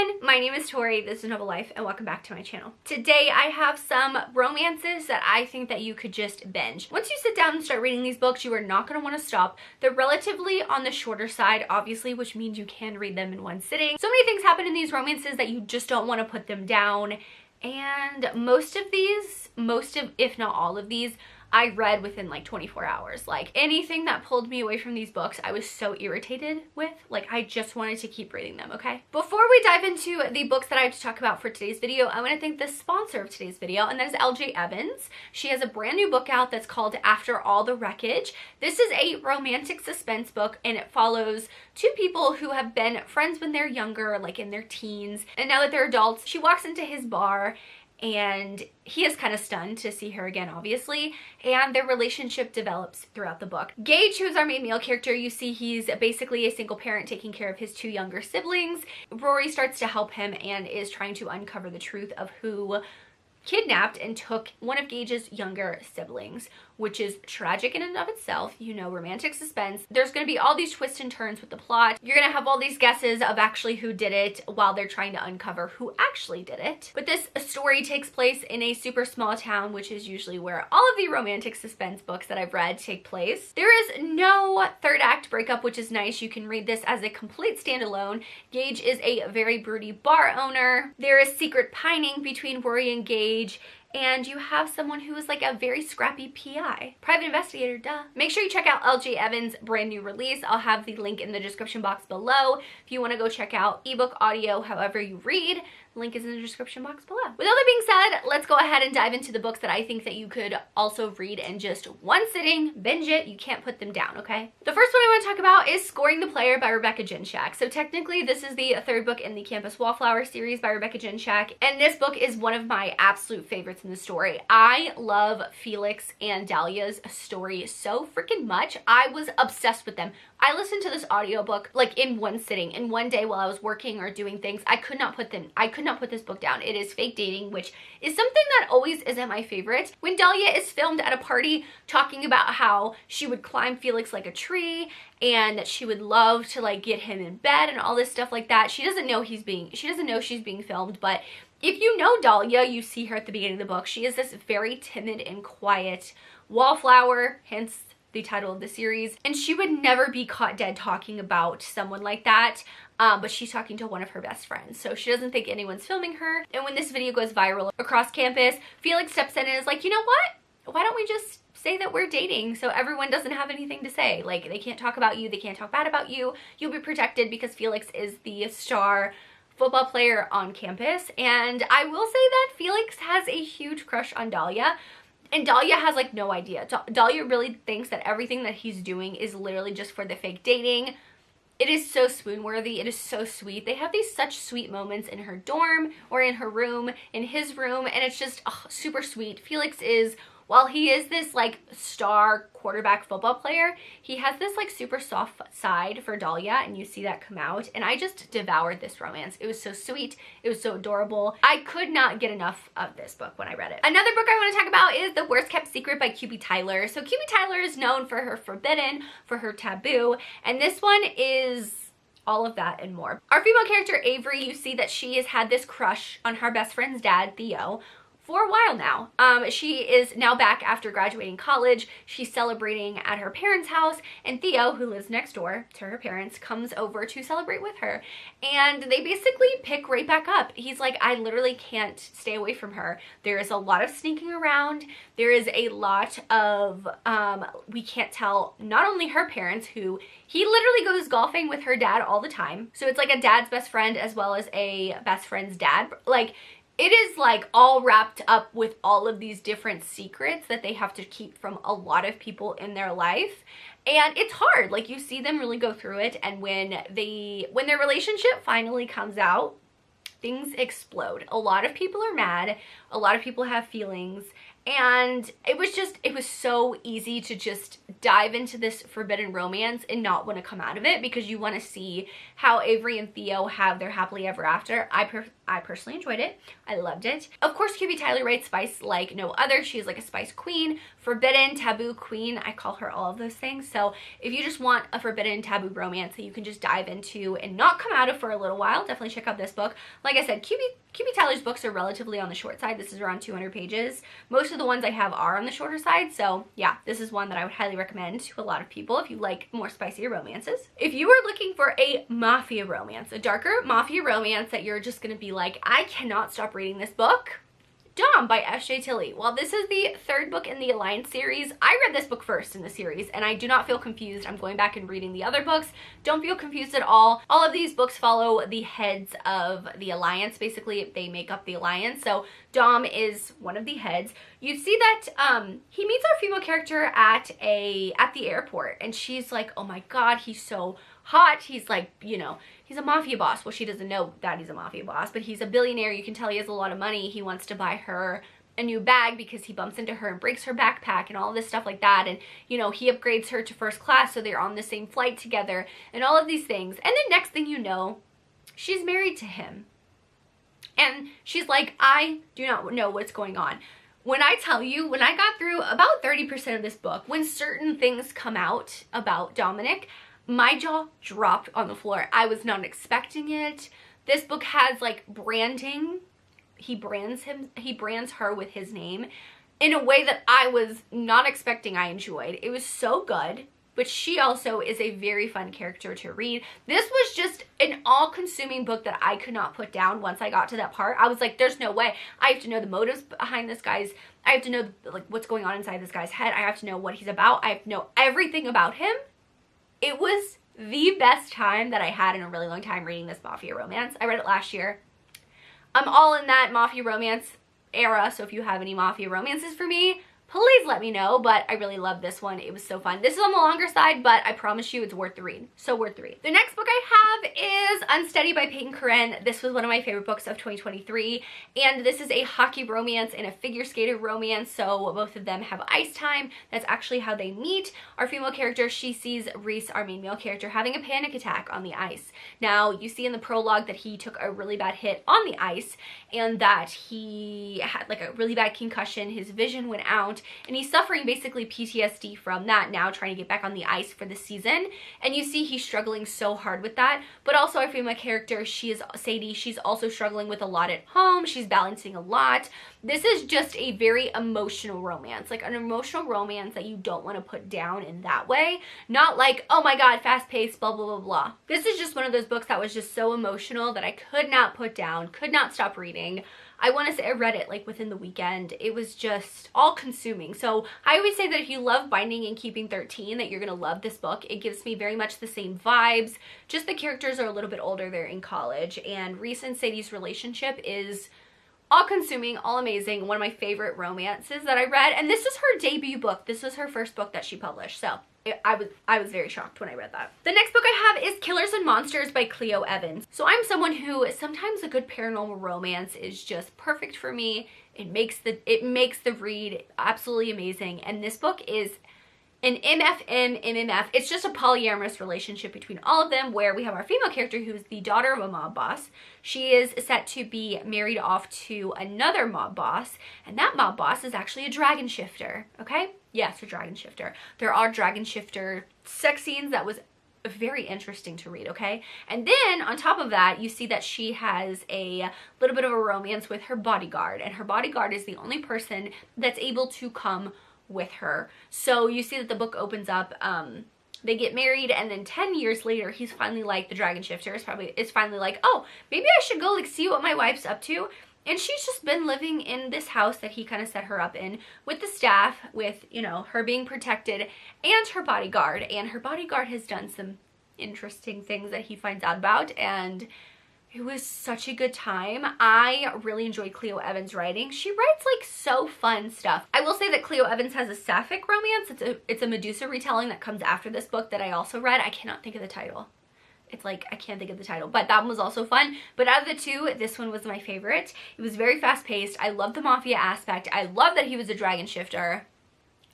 everyone, my name is Tori, this is Noble Life, and welcome back to my channel. Today I have some romances that I think that you could just binge. Once you sit down and start reading these books, you are not going to want to stop. They're relatively on the shorter side, obviously, which means you can read them in one sitting. So many things happen in these romances that you just don't want to put them down, and most of, if not all of these, I read within like 24 hours. Like anything that pulled me away from these books, I was so irritated with. Like I just wanted to keep reading them, okay? Before we dive into the books that I have to talk about for today's video, I want to thank the sponsor of today's video, and that is LJ Evans. She has a brand new book out that's called After All the Wreckage. This is a romantic suspense book, and it follows two people who have been friends when they're younger, like in their teens, and now that they're adults, she walks into his bar and he is kind of stunned to see her again, obviously, and their relationship develops throughout the book. Gage, who's our main male character, you see he's basically a single parent taking care of his two younger siblings. Rory starts to help him and is trying to uncover the truth of who kidnapped and took one of Gage's younger siblings, which is tragic in and of itself. You know, romantic suspense. There's going to be all these twists and turns with the plot. You're going to have all these guesses of actually who did it while they're trying to uncover who actually did it. But this story takes place in a super small town, which is usually where all of the romantic suspense books that I've read take place. There is no third act breakup, which is nice. You can read this as a complete standalone. Gage is a very broody bar owner. There is secret pining between Rory and Gage, and you have someone who is like a very scrappy PI. Private investigator, duh. Make sure you check out LJ Evans' brand new release. I'll have the link in the description box below if you want to go check out ebook, audio, however you read. Link is in the description box below. With all that being said, let's go ahead and dive into the books that I think that you could also read in just one sitting. Binge it. You can't put them down, okay? The first one I want to talk about is Scoring the Player by Rebecca Jinchak. So technically, this is the third book in the Campus Wallflower series by Rebecca Jinchak, and this book is one of my absolute favorites in the story. I love Felix and Dahlia's story so freaking much. I was obsessed with them. I listened to this audiobook like in one sitting, in one day while I was working or doing things. I could not put this book down. It is fake dating, which is something that always isn't my favorite. When Dahlia is filmed at a party talking about how she would climb Felix like a tree and that she would love to like get him in bed and all this stuff like that, she doesn't know she's being filmed, but if you know Dahlia, you see her at the beginning of the book. She is this very timid and quiet wallflower, hence the title of the series, and she would never be caught dead talking about someone like that, but she's talking to one of her best friends, so she doesn't think anyone's filming her. And when this video goes viral across campus, Felix steps in and is like, you know what? Why don't we just say that we're dating so everyone doesn't have anything to say? Like, they can't talk about you, they can't talk bad about you, you'll be protected because Felix is the star football player on campus. And I will say that Felix has a huge crush on Dahlia, and Dahlia has like no idea. Dahlia really thinks that everything that he's doing is literally just for the fake dating. It is so swoon-worthy. It is so sweet. They have these such sweet moments in her dorm or in her room, in his room, and it's just super sweet. Felix is, while he is this like star quarterback football player, he has this like super soft side for Dahlia, and you see that come out, and I just devoured this romance. It was so sweet. It was so adorable. I could not get enough of this book when I read it. Another book I want to talk about is The Worst Kept Secret by QB Tyler. So QB Tyler is known for her forbidden, for her taboo, and this one is all of that and more. Our female character Avery, you see that she has had this crush on her best friend's dad, Theo, for a while now. She is now back after graduating college. She's celebrating at her parents' house, and Theo, who lives next door to her parents, comes over to celebrate with her, and they basically pick right back up. He's like, I literally can't stay away from her. There is a lot of sneaking around. There is a lot of we can't tell, not only her parents, who he literally goes golfing with her dad all the time, so it's like a dad's best friend as well as a best friend's dad. Like, it is like all wrapped up with all of these different secrets that they have to keep from a lot of people in their life. And it's hard. Like, you see them really go through it, and when their relationship finally comes out, things explode. A lot of people are mad, a lot of people have feelings, And it was so easy to just dive into this forbidden romance and not want to come out of it, because you want to see how Avery and Theo have their happily ever after. I personally enjoyed it. I loved it. Of course, QB Tyler writes spice like no other. She's like a spice queen, forbidden, taboo queen. I call her all of those things. So if you just want a forbidden, taboo romance that you can just dive into and not come out of for a little while, definitely check out this book. Like I said, QB Tyler's books are relatively on the short side. This is around 200 pages. Most of the ones I have are on the shorter side. So yeah, this is one that I would highly recommend to a lot of people if you like more spicier romances. If you are looking for a mafia romance, a darker mafia romance that you're just gonna be like, I cannot stop reading this book, Dom by S.J. Tilley. Well, this is the third book in the Alliance series. I read this book first in the series, and I do not feel confused. I'm going back and reading the other books. Don't feel confused at all. All of these books follow the heads of the Alliance. Basically, they make up the Alliance. So Dom is one of the heads. You see that he meets our female character at the airport, and she's like, oh my god, he's so hot. He's like, you know, he's a mafia boss. Well, she doesn't know that he's a mafia boss, but he's a billionaire. You can tell he has a lot of money. He wants to buy her a new bag because he bumps into her and breaks her backpack and all this stuff like that. And, you know, he upgrades her to first class so they're on the same flight together and all of these things. And then next thing you know, she's married to him. And she's like, I do not know what's going on. When I tell you, when I got through about 30% of this book, when certain things come out about Dominic, my jaw dropped on the floor. I was not expecting it. This book has like branding. He brands her with his name in a way that I was not expecting. I enjoyed. It was so good. But she also is a very fun character to read. This was just an all-consuming book that I could not put down once I got to that part. I was like, there's no way. I have to know the motives behind this guy's, I have to know like what's going on inside this guy's head. I have to know what he's about. I have to know everything about him. It was the best time that I had in a really long time reading this mafia romance. I read it last year. I'm all in that mafia romance era, so if you have any mafia romances for me, please let me know, but I really love this one. It was so fun. This is on the longer side, but I promise you it's worth the read. So worth the read. The next book I have is Unsteady by Peyton Corinne. This was one of my favorite books of 2023, and this is a hockey romance and a figure skater romance, so both of them have ice time. That's actually how they meet. Our female character, she sees Reese, our main male character, having a panic attack on the ice. Now, you see in the prologue that he took a really bad hit on the ice, and that he had like a really bad concussion. His vision went out, and he's suffering basically PTSD from that, now trying to get back on the ice for the season. And you see he's struggling so hard with that. But also our female character, she is Sadie. She's also struggling with a lot at home. She's balancing a lot. This is just a very emotional romance, like an emotional romance that you don't want to put down in that way. Not like, oh my god, fast paced, blah, blah, blah, blah. This is just one of those books that was just so emotional that I could not put down, could not stop reading. I want to say I read it like within the weekend. It was just all consuming. So I always say that if you love Binding and Keeping 13, that you're going to love this book. It gives me very much the same vibes. Just the characters are a little bit older. They're in college. And Reese and Sadie's relationship is all consuming, all amazing. One of my favorite romances that I read. And this is her debut book. This was her first book that she published. So I was very shocked when I read that. The next book I have is Killers and Monsters by Cleo Evans. So I'm someone who sometimes a good paranormal romance is just perfect for me. It makes the read absolutely amazing. And this book is an MMF. It's just a polyamorous relationship between all of them, where we have our female character who is the daughter of a mob boss. She is set to be married off to another mob boss, and that mob boss is actually a dragon shifter, okay? Yes, a dragon shifter. There are dragon shifter sex scenes that was very interesting to read, okay? And then on top of that, you see that she has a little bit of a romance with her bodyguard, and her bodyguard is the only person that's able to come with her. So you see that the book opens up, they get married, and then 10 years later, he's finally like, the dragon shifter is finally like, oh, maybe I should go like see what my wife's up to. And she's just been living in this house that he kind of set her up in with the staff, with, you know, her being protected, and her bodyguard. And her bodyguard has done some interesting things that he finds out about, and it was such a good time. I really enjoyed Cleo Evans' writing. She writes like so fun stuff. I will say that Cleo Evans has a sapphic romance. It's a Medusa retelling that comes after this book that I also read. I cannot think of the title. It's like, I can't think of the title, but that one was also fun. But out of the two, this one was my favorite. It was very fast paced. I love the mafia aspect. I love that he was a dragon shifter.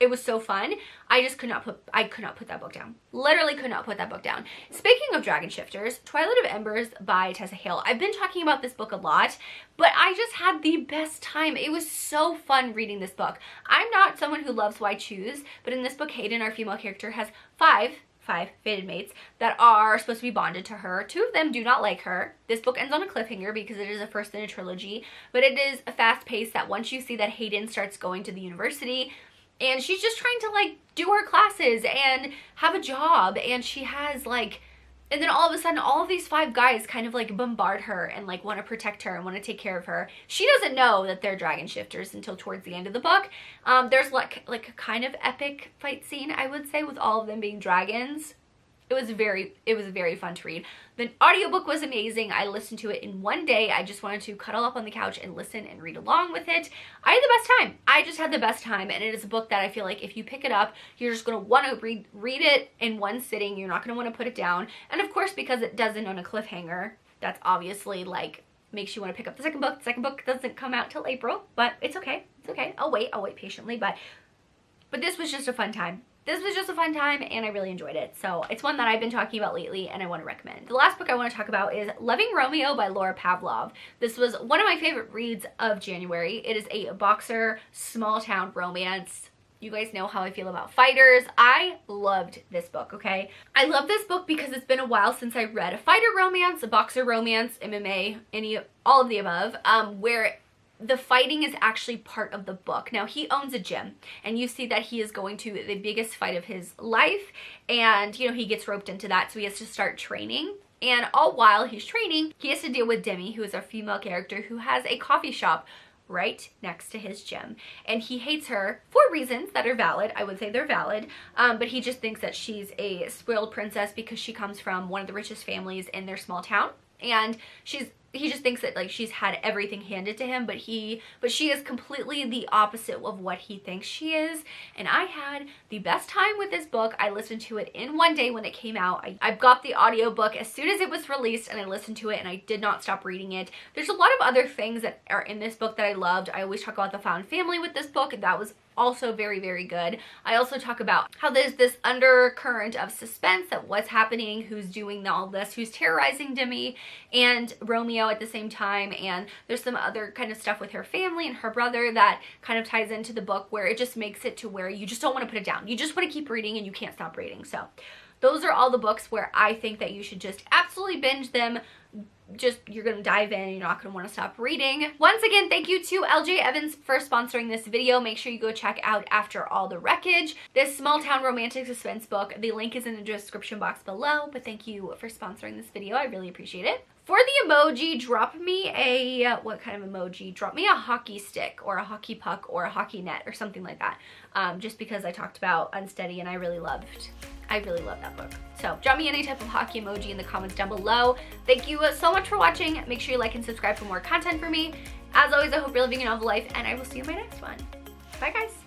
It was so fun. I could not put that book down. Literally could not put that book down. Speaking of dragon shifters, Twilight of Embers by Tessa Hale. I've been talking about this book a lot, but I just had the best time. It was so fun reading this book. I'm not someone who loves why choose, but in this book, Hayden, our female character, has five fated mates that are supposed to be bonded to her. 2 of them do not like her. This book ends on a cliffhanger because it is a first in a trilogy, but it is a fast pace that once you see that Hayden starts going to the university, and she's just trying to like do her classes and have a job, and she has like, and then all of a sudden all of these 5 guys kind of like bombard her and like want to protect her and want to take care of her. She doesn't know that they're dragon shifters until towards the end of the book. There's like a kind of epic fight scene, I would say, with all of them being dragons. It was very fun to read. The audiobook was amazing. I listened to it in one day. I just wanted to cuddle up on the couch and listen and read along with it. I had the best time. I just had the best time, and it is a book that I feel like if you pick it up, you're just going to want to read it in one sitting. You're not going to want to put it down. And of course, because it doesn't on a cliffhanger, that's obviously like makes you want to pick up the second book. The second book doesn't come out till April, but it's okay. It's okay. I'll wait patiently, but this was just a fun time. This was just a fun time, and I really enjoyed it. So it's one that I've been talking about lately, and I want to recommend. The last book I want to talk about is Loving Romeo by Laura Pavlov. This was one of my favorite reads of January. It is a boxer, small town romance. You guys know how I feel about fighters. I loved this book, okay? I love this book because it's been a while since I read a fighter romance, a boxer romance, MMA, all of the above, where the fighting is actually part of the book. Now, he owns a gym, and you see that he is going to the biggest fight of his life, and, you know, he gets roped into that, so he has to start training. And all while he's training, he has to deal with Demi, who is our female character, who has a coffee shop right next to his gym. And he hates her for reasons that are valid. I would say they're valid. But he just thinks that she's a spoiled princess because she comes from one of the richest families in their small town. And he just thinks that like she's had everything handed to him, but she is completely the opposite of what he thinks she is. And I had the best time with this book. I listened to it in one day when it came out. I got the audiobook as soon as it was released, and I listened to it, and I did not stop reading it. There's a lot of other things that are in this book that I loved. I always talk about the found family with this book, and that was also very, very good. I also talk about how there's this undercurrent of suspense of what's happening, who's doing all this, who's terrorizing Demi and Romeo at the same time, and there's some other kind of stuff with her family and her brother that kind of ties into the book, where it just makes it to where you just don't want to put it down. You just want to keep reading, and you can't stop reading. So those are all the books where I think that you should just absolutely binge them. You're gonna dive in, you're not gonna want to stop reading. Once again, thank you to LJ Evans for sponsoring this video. Make sure you go check out After All the Wreckage, this small town romantic suspense book. The link is in the description box below, but thank you for sponsoring this video. I really appreciate it. For the emoji, drop me a, what kind of emoji? Drop me a hockey stick or a hockey puck or a hockey net or something like that. Just because I talked about Unsteady and I really loved that book. So drop me any type of hockey emoji in the comments down below. Thank you so much for watching. Make sure you like and subscribe for more content for me. As always, I hope you're living your novel life, and I will see you in my next one. Bye, guys.